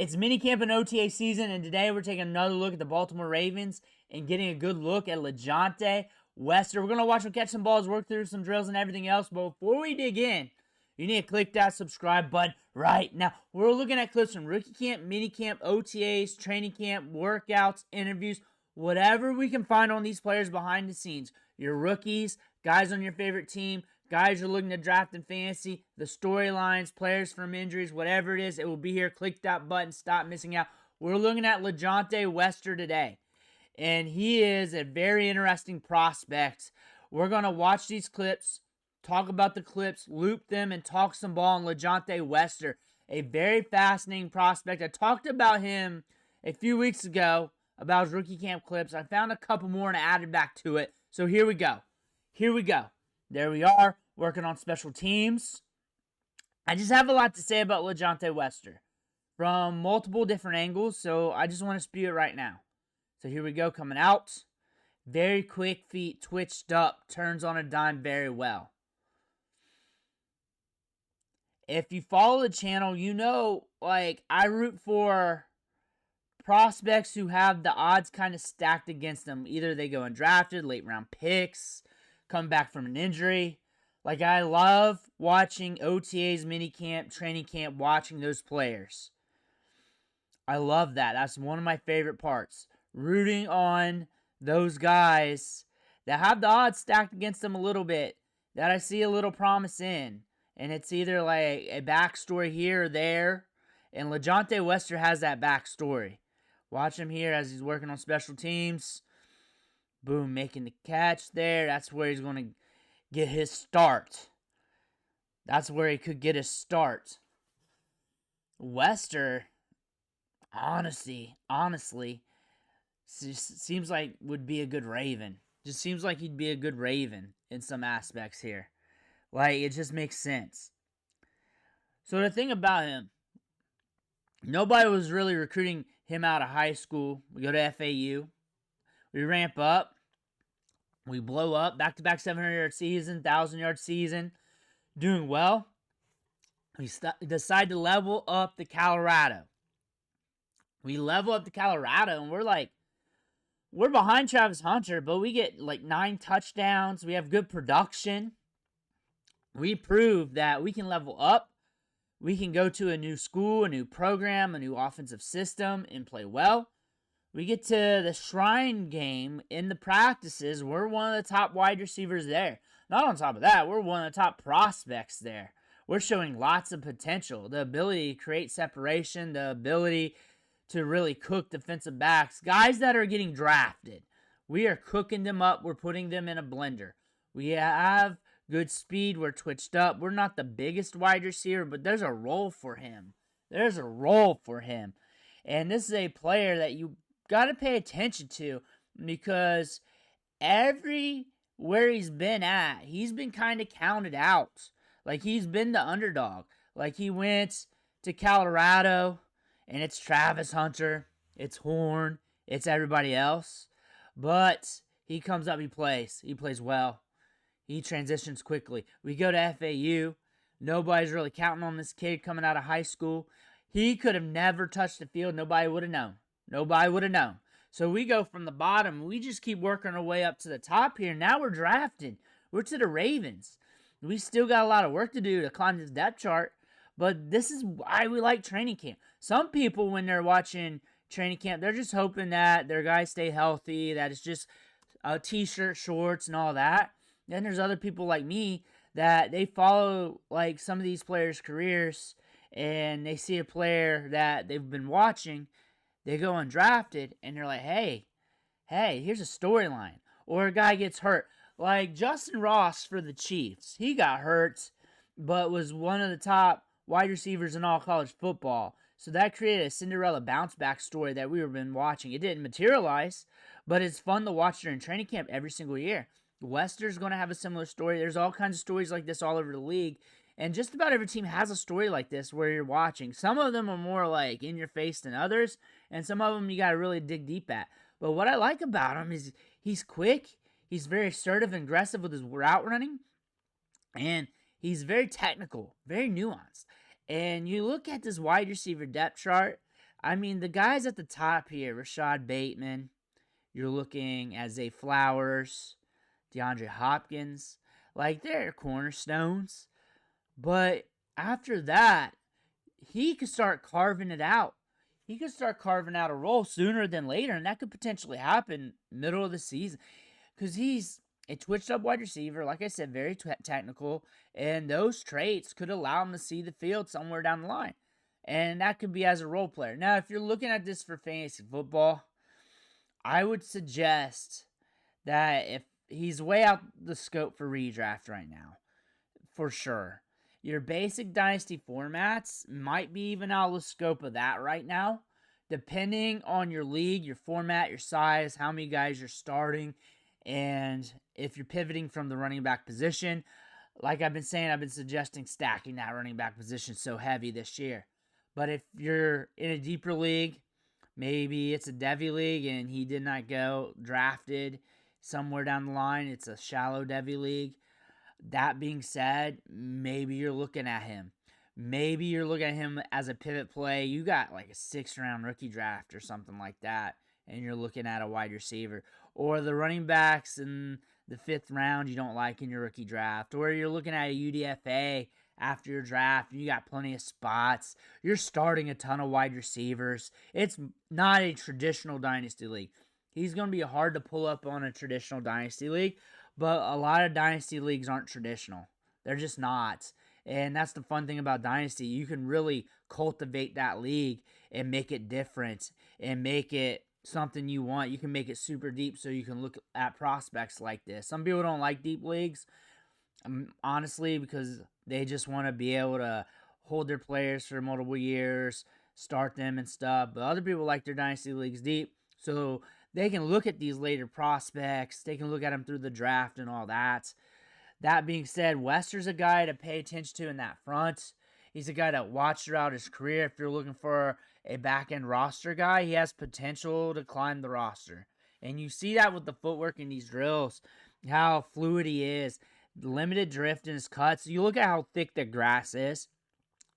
It's minicamp and OTA season, and today we're taking another look at the Baltimore Ravens and getting a good look at LaJohntay Wester. We're going to watch him catch some balls, work through some drills and everything else. But before we dig in, you need to click that subscribe button right now. We're looking at clips from rookie camp, minicamp, OTAs, training camp, workouts, interviews, whatever we can find on these players behind the scenes. Your rookies, guys on your favorite team, guys you're looking to draft in fantasy, the storylines, players from injuries, whatever it is, it will be here. Click that button. Stop missing out. We're looking at LaJohntay Wester today, and he is a very interesting prospect. We're going to watch these clips, talk about the clips, loop them, and talk some ball on LaJohntay Wester, a very fascinating prospect. I talked about him a few weeks ago, about his rookie camp clips. I found a couple more and added back to it. So here we go. There we are, working on special teams. I just have a lot to say about LaJohntay Wester from multiple different angles, so I just want to spew it right now. So here we go, coming out. Very quick feet, twitched up, turns on a dime very well. If you follow the channel, you know, I root for prospects who have the odds kind of stacked against them. Either they go undrafted, late round picks, come back from an injury. I love watching OTAs minicamp, training camp, watching those players. I love that. That's one of my favorite parts. Rooting on those guys that have the odds stacked against them a little bit, that I see a little promise in. And it's either like a backstory here or there. And LaJohntay Wester has that backstory. Watch him here as he's working on special teams. Boom, making the catch there. That's where he's going to get his start. That's where he could get his start. Wester, honestly, seems like would be a good Raven. Just seems like he'd be a good Raven in some aspects here. It just makes sense. So the thing about him, nobody was really recruiting him out of high school. We go to FAU. We ramp up. We blow up. Back-to-back 700-yard season, 1,000-yard season. Doing well. We decide to level up to Colorado. We level up to Colorado, and we're behind Travis Hunter, but we get 9 touchdowns. We have good production. We prove that we can level up. We can go to a new school, a new program, a new offensive system, and play well. We get to the Shrine game in the practices. We're one of the top wide receivers there. Not on top of that, we're one of the top prospects there. We're showing lots of potential. The ability to create separation, the ability to really cook defensive backs. Guys that are getting drafted, we are cooking them up. We're putting them in a blender. We have good speed. We're twitched up. We're not the biggest wide receiver, but there's a role for him. And this is a player that you got to pay attention to, because everywhere he's been at, he's been kind of counted out. He's been the underdog. He went to Colorado, and it's Travis Hunter, it's Horn, it's everybody else. But he comes up, he plays well. He transitions quickly. We go to FAU. Nobody's really counting on this kid coming out of high school. He could have never touched the field. Nobody would have known. So we go from the bottom. We just keep working our way up to the top here. Now we're drafted. We're to the Ravens. We still got a lot of work to do to climb this depth chart. But this is why we like training camp. Some people, when they're watching training camp, they're just hoping that their guys stay healthy, that it's just a t-shirt, shorts, and all that. Then there's other people like me that they follow some of these players' careers, and they see a player that they've been watching, they go undrafted, and they're like, hey, here's a storyline. Or a guy gets hurt. Like Justin Ross for the Chiefs. He got hurt, but was one of the top wide receivers in all college football. So that created a Cinderella bounce-back story that we've been watching. It didn't materialize, but it's fun to watch during training camp every single year. Wester's going to have a similar story. There's all kinds of stories like this all over the league. And just about every team has a story like this where you're watching. Some of them are more in your face than others, and some of them you got to really dig deep at. But what I like about him is he's quick, he's very assertive and aggressive with his route running, and he's very technical, very nuanced. And you look at this wide receiver depth chart, I mean, the guys at the top here, Rashad Bateman, you're looking at Zay Flowers, DeAndre Hopkins, like they're cornerstones. But after that, he could start carving it out. He could start carving out a role sooner than later, and that could potentially happen middle of the season because he's a twitched up wide receiver, like I said, very technical, and those traits could allow him to see the field somewhere down the line. And that could be as a role player. Now, if you're looking at this for fantasy football, I would suggest that if he's way out the scope for redraft right now, for sure. Your basic dynasty formats might be even out of the scope of that right now, depending on your league, your format, your size, how many guys you're starting, and if you're pivoting from the running back position. Like I've been saying, I've been suggesting stacking that running back position so heavy this year. But if you're in a deeper league, maybe it's a Devy league and he did not go drafted somewhere down the line, it's a shallow Devy league. That being said, maybe you're looking at him. Maybe you're looking at him as a pivot play. You got like a 6th-round rookie draft or something like that, and you're looking at a wide receiver. Or the running backs in the 5th round you don't like in your rookie draft. Or you're looking at a UDFA after your draft, and you got plenty of spots. You're starting a ton of wide receivers. It's not a traditional dynasty league. He's going to be hard to pull up on a traditional dynasty league, but a lot of dynasty leagues aren't traditional. They're just not. And that's the fun thing about dynasty. You can really cultivate that league and make it different and make it something you want. You can make it super deep so you can look at prospects like this. Some people don't like deep leagues, honestly, because they just want to be able to hold their players for multiple years, start them and stuff. But other people like their dynasty leagues deep, so they can look at these later prospects. They can look at them through the draft and all that. That being said, Wester's a guy to pay attention to in that front. He's a guy to watch throughout his career. If you're looking for a back-end roster guy, he has potential to climb the roster. And you see that with the footwork in these drills, how fluid he is, limited drift in his cuts. You look at how thick the grass is.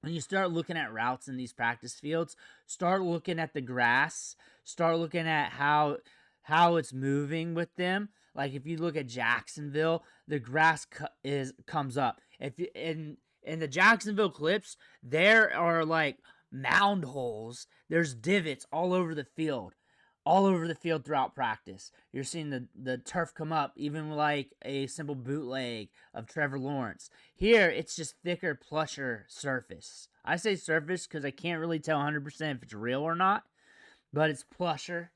When you start looking at routes in these practice fields, start looking at the grass, start looking at how it's moving with them. Like if you look at Jacksonville, the grass comes up. If you, in the Jacksonville clips, there are like mound holes. There's divots all over the field. All over the field throughout practice. You're seeing the turf come up, even like a simple bootleg of Trevor Lawrence. Here, it's just thicker, plusher surface. I say surface because I can't really tell 100% if it's real or not, but it's plusher,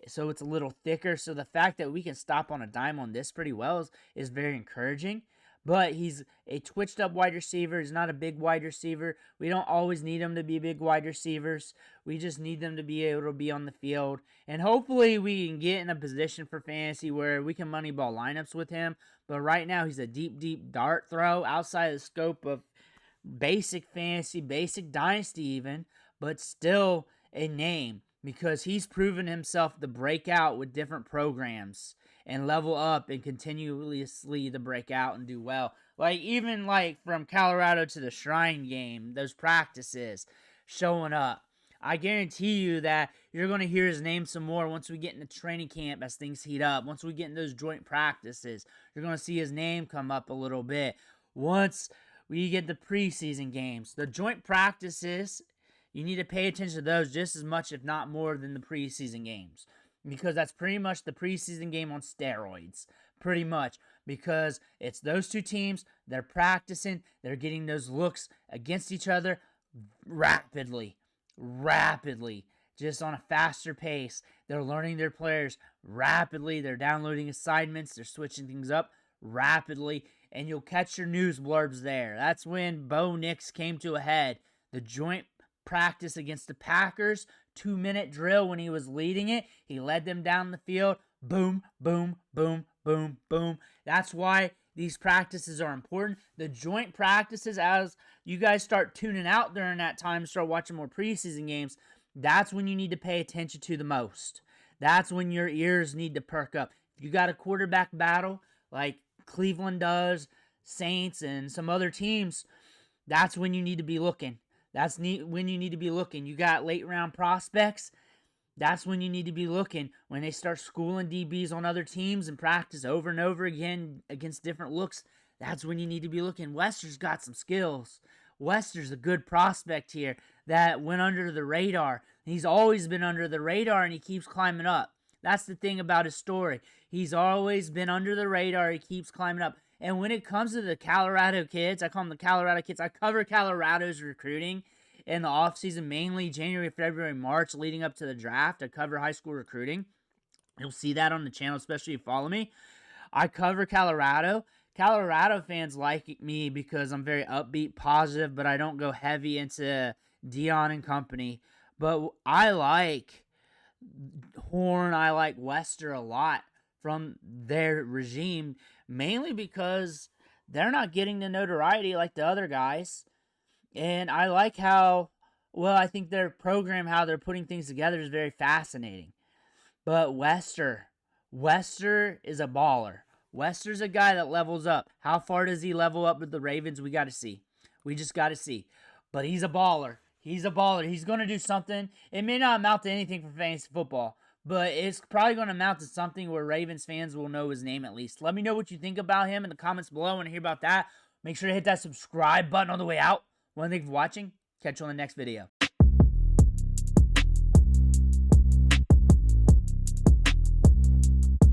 so it's a little thicker. So the fact that we can stop on a dime on this pretty well is very encouraging. But he's a twitched up wide receiver. He's not a big wide receiver. We don't always need him to be big wide receivers. We just need them to be able to be on the field. And hopefully we can get in a position for fantasy where we can moneyball lineups with him. But right now he's a deep, deep dart throw outside of the scope of basic fantasy, basic dynasty even, but still a name because he's proven himself to break out with different programs and level up and continuously to break out and do well. Like, even like from Colorado to the Shrine game, those practices showing up. I guarantee you that you're going to hear his name some more once we get into training camp as things heat up. Once we get in those joint practices, you're going to see his name come up a little bit. Once we get the preseason games, the joint practices, you need to pay attention to those just as much, if not more, than the preseason games. Because that's pretty much the preseason game on steroids. Pretty much. Because it's those two teams, they're practicing, they're getting those looks against each other rapidly. Just on a faster pace. They're learning their players rapidly. They're downloading assignments. They're switching things up rapidly. And you'll catch your news blurbs there. That's when Bo Nix came to a head. The joint practice against the Packers, 2-minute drill when he was leading it. He led them down the field. Boom, boom, boom, boom, boom. That's why these practices are important. The joint practices, as you guys start tuning out during that time, start watching more preseason games, that's when you need to pay attention to the most. That's when your ears need to perk up. If you got a quarterback battle like Cleveland does, Saints, and some other teams, that's when you need to be looking. That's when you need to be looking. You got late round prospects. That's when you need to be looking. When they start schooling DBs on other teams and practice over and over again against different looks, that's when you need to be looking. Wester's got some skills. Wester's a good prospect here that went under the radar. He's always been under the radar and he keeps climbing up. That's the thing about his story. He's always been under the radar. He keeps climbing up. And when it comes to the Colorado kids, I call them the Colorado kids. I cover Colorado's recruiting in the offseason, mainly January, February, March, leading up to the draft. I cover high school recruiting. You'll see that on the channel, especially if you follow me. I cover Colorado. Colorado fans like me because I'm very upbeat, positive, but I don't go heavy into Dion and company. But I like Horn, I like Wester a lot from their regime, mainly because they're not getting the notoriety like the other guys. And I like I think their program, how they're putting things together is very fascinating. But Wester is a baller. Wester's a guy that levels up. How far does he level up with the Ravens? We got to see. We just got to see. But he's a baller. He's a baller. He's going to do something. It may not amount to anything for fantasy football, but it's probably going to amount to something where Ravens fans will know his name at least. Let me know what you think about him in the comments below. I want to hear about that. Make sure to hit that subscribe button on the way out. Thank you for watching. Catch you on the next video.